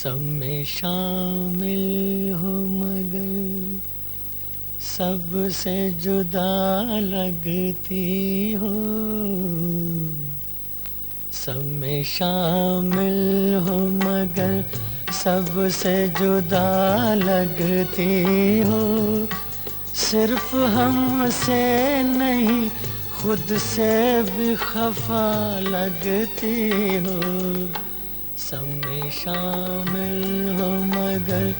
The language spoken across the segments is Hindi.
सब में शामिल हो मगर सबसे जुदा लगती हो। सब में शामिल हो मगर सबसे जुदा लगती हो। सिर्फ हमसे नहीं खुद से भी खफा लगती हो। सब में शामिल हो मगर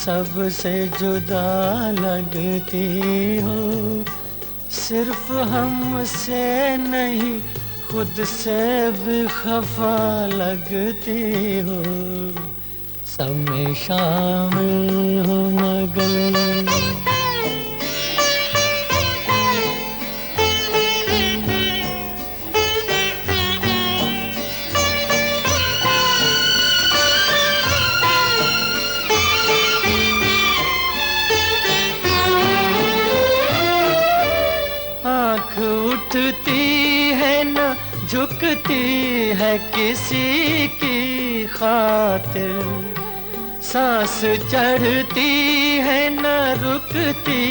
सबसे जुदा लगती हो। सिर्फ हमसे नहीं खुद से भी खफा लगती हो। सब में शामिल हो मगर आँख उठती है न झुकती है किसी की खातिर। सांस चढ़ती है न रुकती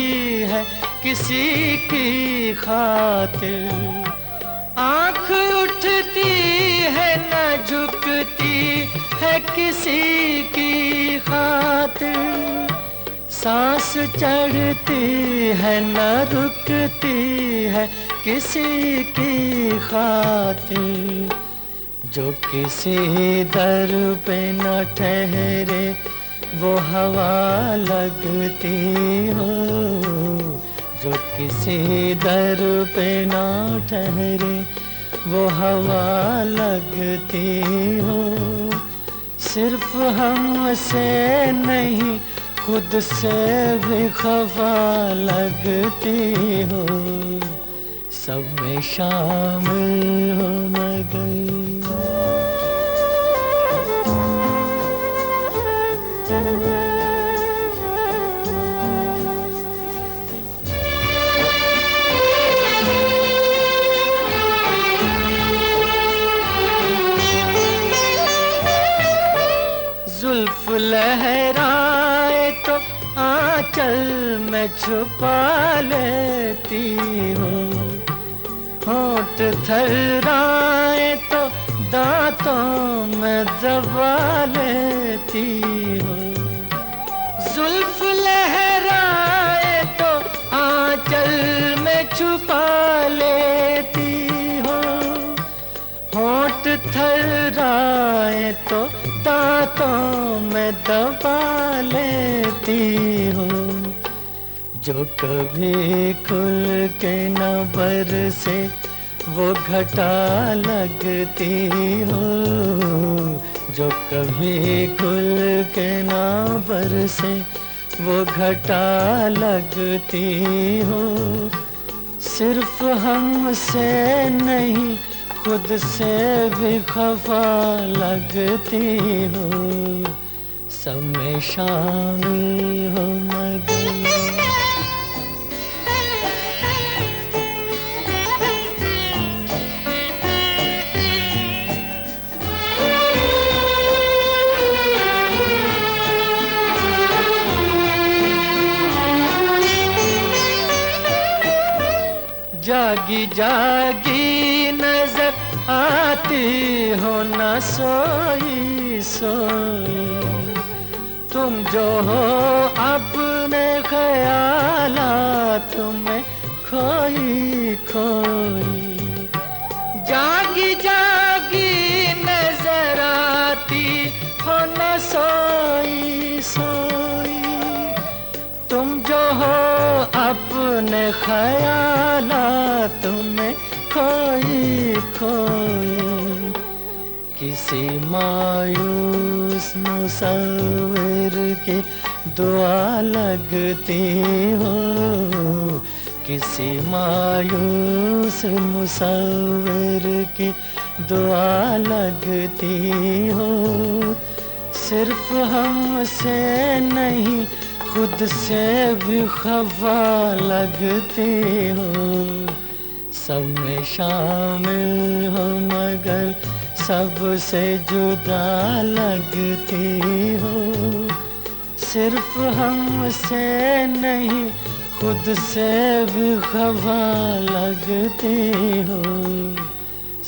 है किसी की खातिर। आँख उठती है न झुकती है किसी की खातिर। सांस चढ़ती है न रुकती है किसी की खातिर। जो किसी दर पे न ठहरे वो हवा लगती हो। जो किसी दर पे न ठहरे वो हवा लगती हो। सिर्फ हमसे नहीं खुद से भी खफा लगती हो। सब में शामिल हो मगर जुल्फ लहराए तो आंचल में छुपा लेती हो। होंठ थर्राए तो दांतों में दबा लेती हो। जुल्फ लहराए तो आंचल में छुपा लेती हो। होंठ थर्राए तो दांतों में दबा लेती हो। जो कभी खुल के न बरसे वो घटा लगती हो। जो कभी खुल के न बरसे वो घटा लगती हो। सिर्फ हमसे नहीं खुद से भी खफा लगती हो। सब में शामिल हो मगर जागी जागी नजर आती हो न सोई सोई। तुम जो हो अपने ख्यालात में खोई खोई। जागी जागी नजर आती हो न सोई सोई। तुम जो हो अपने ख्यालात में खोई खोई। किसी मायूस मुसव्विर की दुआ लगती हो। किसी मायूस मुसव्विर की दुआ लगती हो। सिर्फ हमसे नहीं खुद से भी खफा लगती हो। सब में शामिल हो मगर सबसे जुदा लगती हो, सिर्फ हमसे नहीं खुद से भी खफा लगती हो,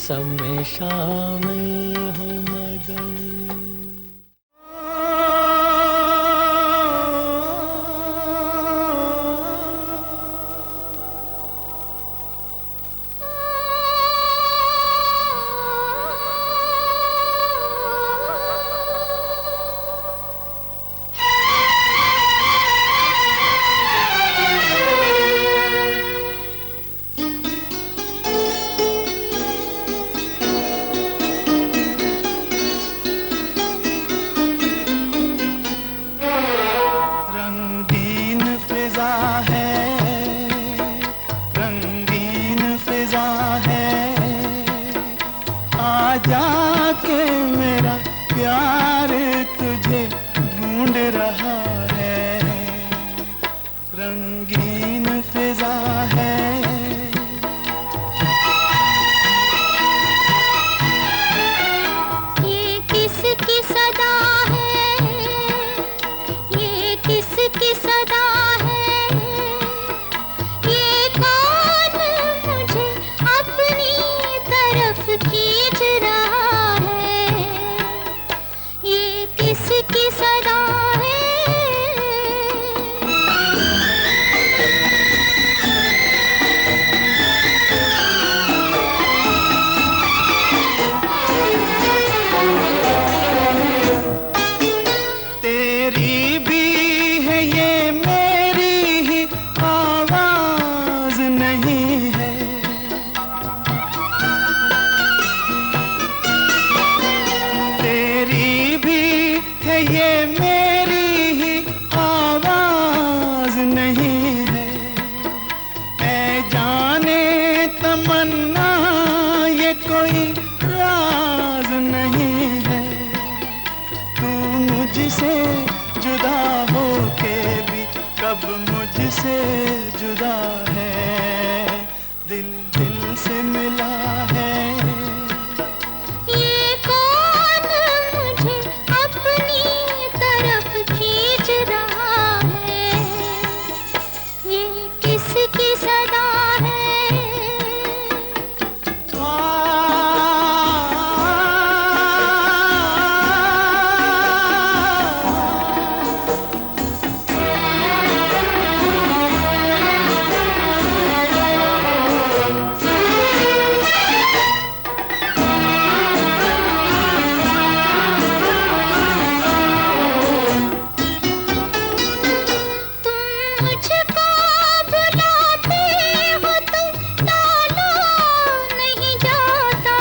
सब में शामिल हो मगर जाके मेरा प्यार तुझे ढूंढ रहा है, रंगीन फिजा है। ये किसकी सदा है, ये किसकी सदा है, ये कौन मुझे अपनी तरफ खींच रहा है, ये किसकी सदा है। तेरी भी है ये मेरी ही आवाज नहीं है, तेरी भी है ये मेरी ही आवाज नहीं है। ऐ जाने तमन्ना ये कोई राज नहीं है, तू मुझसे जुदा हो के भी कब मुझसे जुदा है, दिल दिल से मिला है। ये कौन मुझे अपनी तरफ खींच रहा है, ये किसकी सदा है। मुझको बुलाते हो तुम टालो नहीं जाता,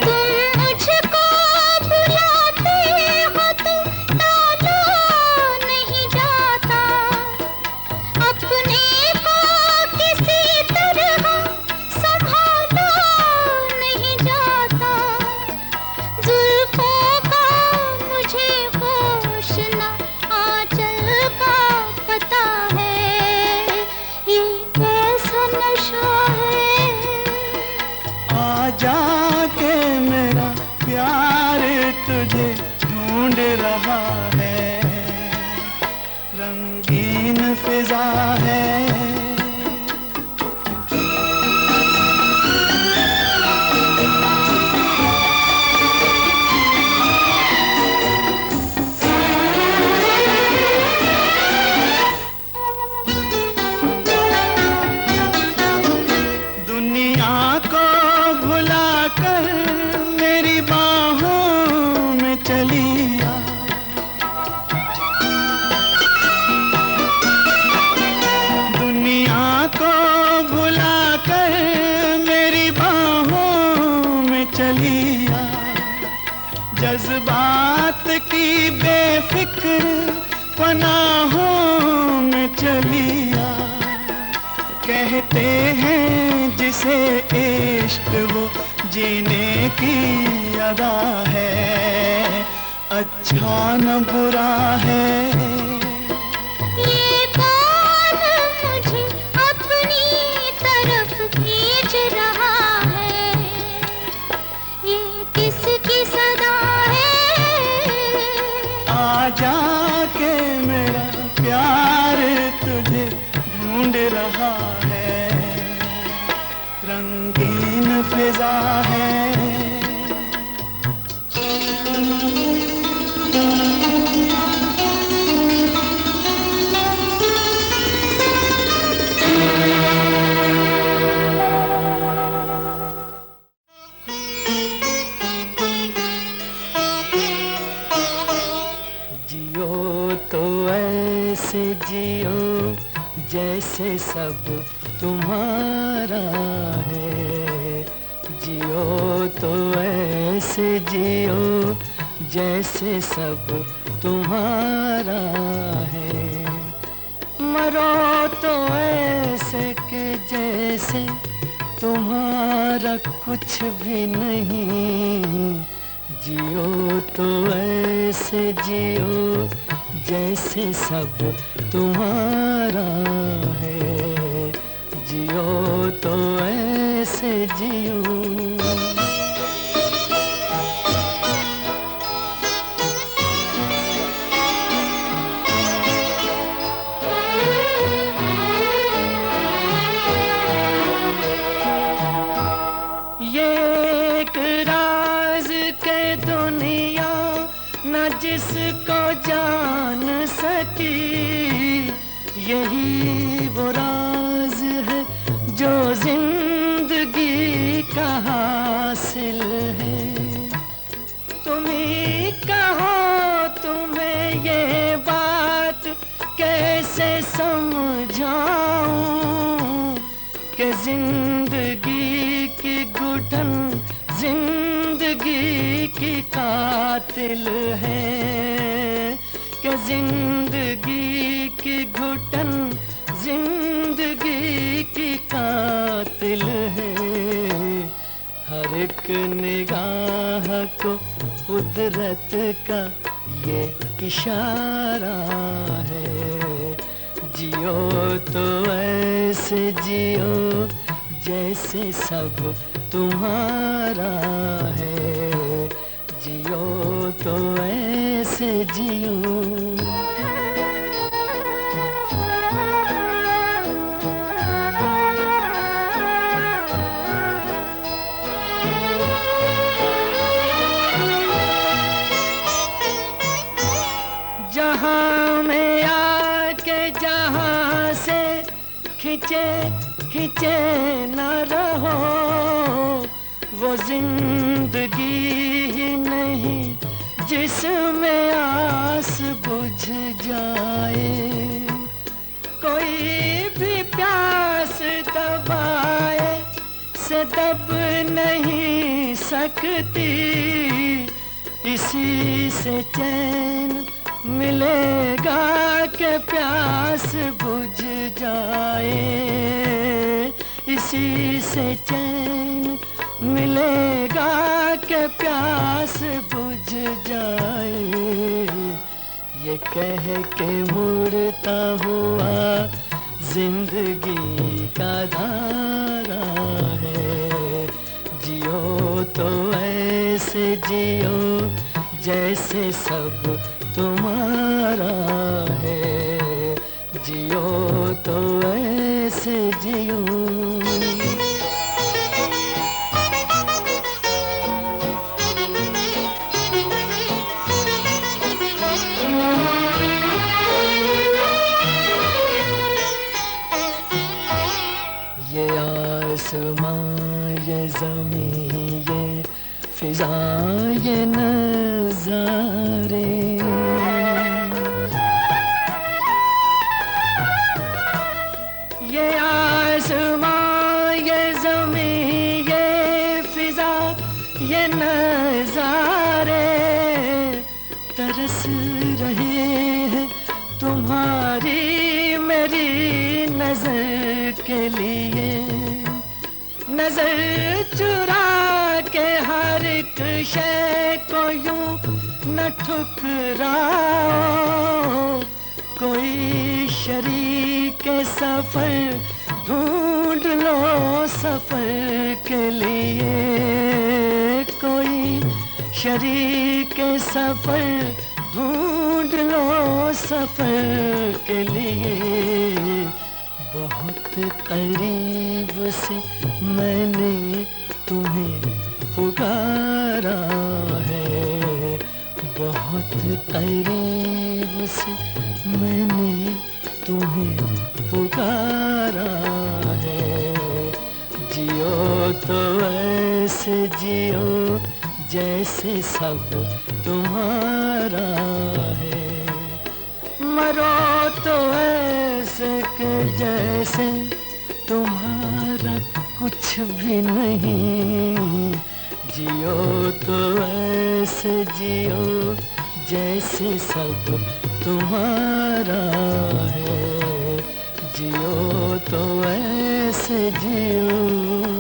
तुम मुझको बुलाते हो तुम टालो नहीं जाता, अपने को किसी तरह संभालो नहीं जाता, जुल्फों का मुझे होश न आंचल का पता है, ये कैसा नशा है। आ जाके मेरा प्यार तुझे ढूंढ रहा है, रंगीन फिजा है। दुनिया को भुलाकर मेरी बाहों में चली आ, दुनिया को भुलाकर मेरी बाहों में चली आ, जज्बात की बेफिक्र पनाहों में चली आ। कहते हैं जिसे इश्क वो जीने की अदा है, अच्छा न बुरा है। ये कौन मुझे अपनी तरफ अदा है। जियो जैसे सब तुम्हारा है, जियो तो ऐसे जियो जैसे सब तुम्हारा है। मरो तो ऐसे के जैसे तुम्हारा कुछ भी नहीं, जियो तो ऐसे जियो जैसे सब तुम्हारा है, जियो तो ऐसे जियो। जिसको जान सकी यही वो राज है जो जिंदगी का हासिल है। तुम ही कहो तुम्हें ये बात कैसे समझाऊं कि जिंदगी की घुटन जिंदगी की कातिल है, कि जिंदगी की घुटन जिंदगी की कातिल है। हर एक निगाह को कुदरत का ये इशारा है, जियो तो ऐसे जियो जैसे सब तुम्हारा है, जियो तो ऐसे जियो। जहाँ में आके जहाँ से खिंचे खिंचे न रहो, वो जिंदगी ही नहीं जिसमें आस बुझ जाए। कोई भी प्यास दबाए से दब नहीं सकती, इसी से चैन मिलेगा कि प्यास बुझ जाए, इसी से चैन मिलेगा कि प्यास बुझ जाए। ये कह के मुड़ता हुआ जिंदगी का धारा है, जियो तो ऐसे जियो जैसे सब तुम्हारा है, जियो तो ऐसे जियो। ये आसमां ये ज़मीं ये फिज़ा ये नज़ारे, ये आसमां ये ज़मीं ये फिज़ा ये नज़ारे तरस रहे हैं तुम्हारी मेरी नजर के लिए। नजर चुरा के हर एक शय को यूं न ठुकराओ, कोई शरीक सफर ढूंढ लो सफर के लिए, कोई शरीक सफर ढूंढ लो सफर के लिए। बहुत करीब से मैंने तुम्हें पुकारा है, बहुत करीब से मैंने तुम्हें पुकारा है। जियो तो ऐसे जियो जैसे सब तुम्हारा है, मरो तो ऐसे कि जैसे तुम्हारा कुछ भी नहीं। जियो तो ऐसे जियो जैसे सब तुम्हारा है, जियो तो ऐसे जियो।